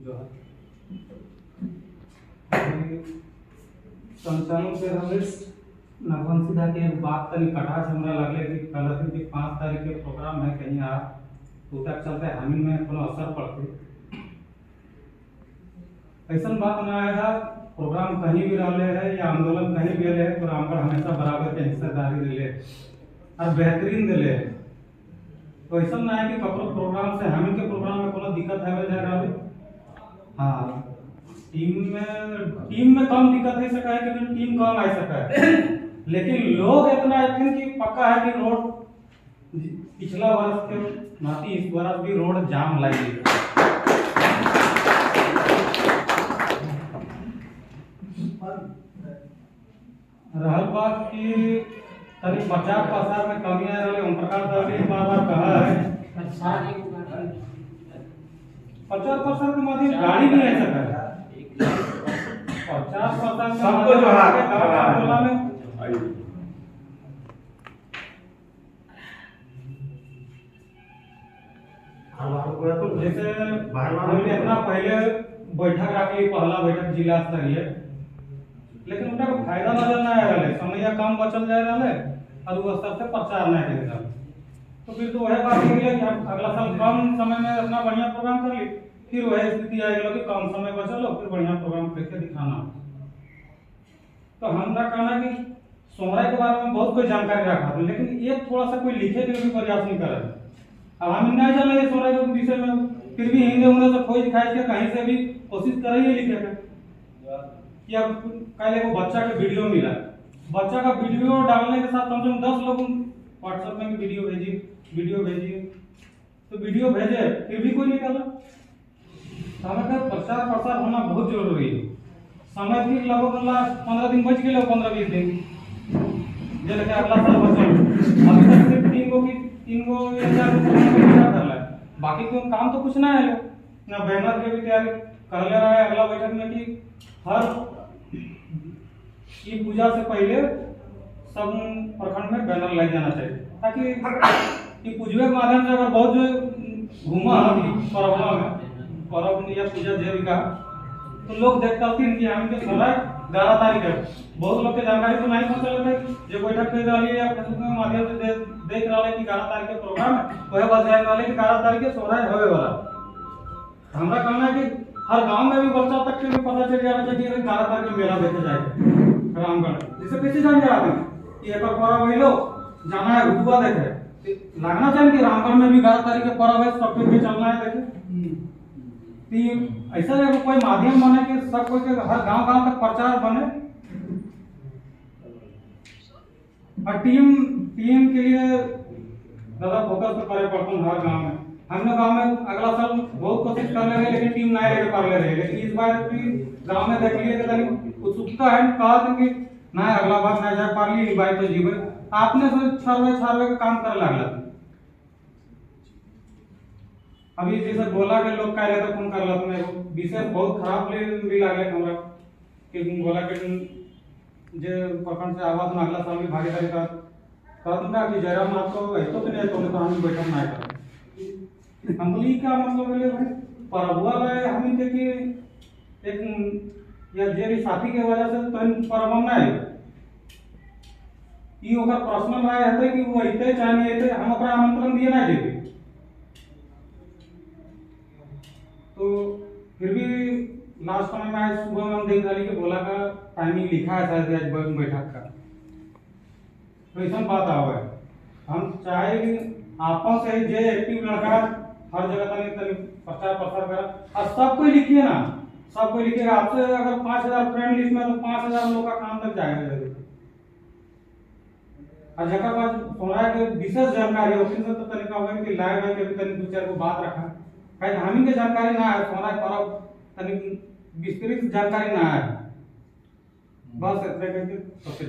जो है संचालन से हमें नगवन सीधा के एक बात तनी कटास हमरा लगले कि कल के 5 तारीख के प्रोग्राम है कहीं आ तो तक चलते हमी में कोनो असर पड़ते ऐसा बात ना आएगा। प्रोग्राम कहीं भी रहले है या आंदोलन कहीं भी रहे तो रामगढ़ हमेशा बराबर के हिस्सेदारी दिले और बेहतरीन दिले। तो ऐसा ना है कि कपड़ो प्रोग्राम से हमी के प्रोग्राम में कोनो दिक्कत है जा रहा है। हाँ टीम में कम दिक्कत है सका है कि टीम कम आ सका है लेकिन लोग इतना है कि पक्का है कि रोड पिछला वर्ष के नाती इस वर्ष भी रोड जाम लगी रहल बात की तनी प्रचार प्रसार में कमी आ रही ओम प्रकाश सर ने बार कहा है प्रचार प्रसार के माध्यम गाड़ी नहीं आ सका है प्रचार प्रसार सबको जो है जैसे हमने इतना पहले बैठक रखी पहला बैठक जिला स्तरीय लेकिन उनका फायदा नजर ना आ रहा समय कम बचल जा रहा है और वो स्तर से प्रचार नहीं कर रहा तो फिर तो वह बात हो गई कि हम अगला साल कम समय में अपना बढ़िया प्रोग्राम कर ली फिर वह स्थिति आ गई कि कम समय बचल फिर बढ़िया प्रोग्राम करके दिखाना। तो हमरा कहना कि सोहराय के बारे में बहुत कोई जानकारी रखा लेकिन एक थोड़ा सा कोई लिखे के भी प्रयास नहीं कर रहा। अब हम नहीं जाने ये सोहराय के विषय में फिर भी हिंदी उन्हें से खोज खाई के कहीं से भी कोशिश कर रही है लिखे का कि अब कल को बच्चा का वीडियो मिला बच्चा का वीडियो डालने के साथ कम से कम 10 लोग व्हाट्सएप में वीडियो भेजिए तो वीडियो भेजे फिर भी कोई नहीं डाला। हमें प्रचार प्रसार होना बहुत जरूरी है। समय फिर लगभग 15 दिन बच गए 15-20 दिन जैसे अगला साल बचल अभी तक सिर्फ 3 गो कर रहा है बाकी कोई काम तो कुछ ना है ना बैनर के भी तैयारी कर ले रहा है अगला बैठक में कि हर ये पूजा से पहले सब प्रखंड में बैनर लग जाना चाहिए ताकि ये पूजवे के माध्यम से अगर बहुत जो घूमा पर्व या पूजा देवी का तो लोग देखते हैं कि हम के समय 11 तारीख है बहुत लोग के जानकारी तो नहीं पहुंचल है जो बैठक कर रही है या फेसबुक के माध्यम से देख रहा है कि 11 तारीख के प्रोग्राम है वह बस जाने वाले कि 11 तारीख के सोहराय होवे वाला। हमरा कहना है कि हर गांव में भी बच्चा तक के भी पता चल जाना चाहिए कि 11 तारीख को मेला देखे जाएगा रामगढ़ जिसे कैसे जान जा रहे हैं कि एक पर्व है लो जाना है रुतबा देखे लगना चाहिए कि रामगढ़ में भी 11 तारीख के पर्व है सब पे चलना है देखे ऐसा है कोई माध्यम बने कि सब कोई के हर गांव तक प्रचार बने और टीम के लिए ज्यादा फोकस तो करे पड़ता हर गांव में। हम लोग गांव में अगला साल बहुत कोशिश कर रहे हैं लेकिन टीम नहीं लेके पा रहे लेकिन इस बार भी गांव में देख लिए कि उत्सुकता है कहा था कि ना अगला बार ना जा पा ली बाई तो जीवन आपने से छारवे का काम करे लगला अभी जैसे बोला के लोग कह रहे थे कौन कर ला तुम्हें विशेष बहुत खराब भी लागले हमरा कि बोला के जे प्रखंड से आवाज में अगला साल भी भागीदारी का कहत ना कि जयराम आपको ऐसा तो नहीं तो हम बैठक ना कर हम बोली क्या मतलब है भाई परबुआ है हम के कि एक या जे साथी के वजह से तो परब ना है ई ओकर पर्सनल राय है कि वो ऐते चाहिए ऐते हम ओकरा आमंत्रण दिए ना देबे तो फिर भी लास्ट समय में आज सुबह में हम देख रहे कि बोला का टाइमिंग लिखा है शायद आज बैठक का तो ऐसा बात आवा है हम चाहे आपस से जे एक्टिव लड़का हर जगह तक प्रचार प्रसार कर और सब कोई लिखिए ना सब कोई लिखिएगा आपसे अगर 5000 फ्रेंड लिस्ट में तो 5000 लोग का काम तक जाएगा और जगह पास सोहराय के विशेष जानकारी ऑफिस में तो तरीका होगा कि लाइव है कि तनी 2-4 को बात रखा कहीं हमी के जानकारी ना है सोहराय पर्व तनी विस्तृत जानकारी ना है बस इतना करके सबसे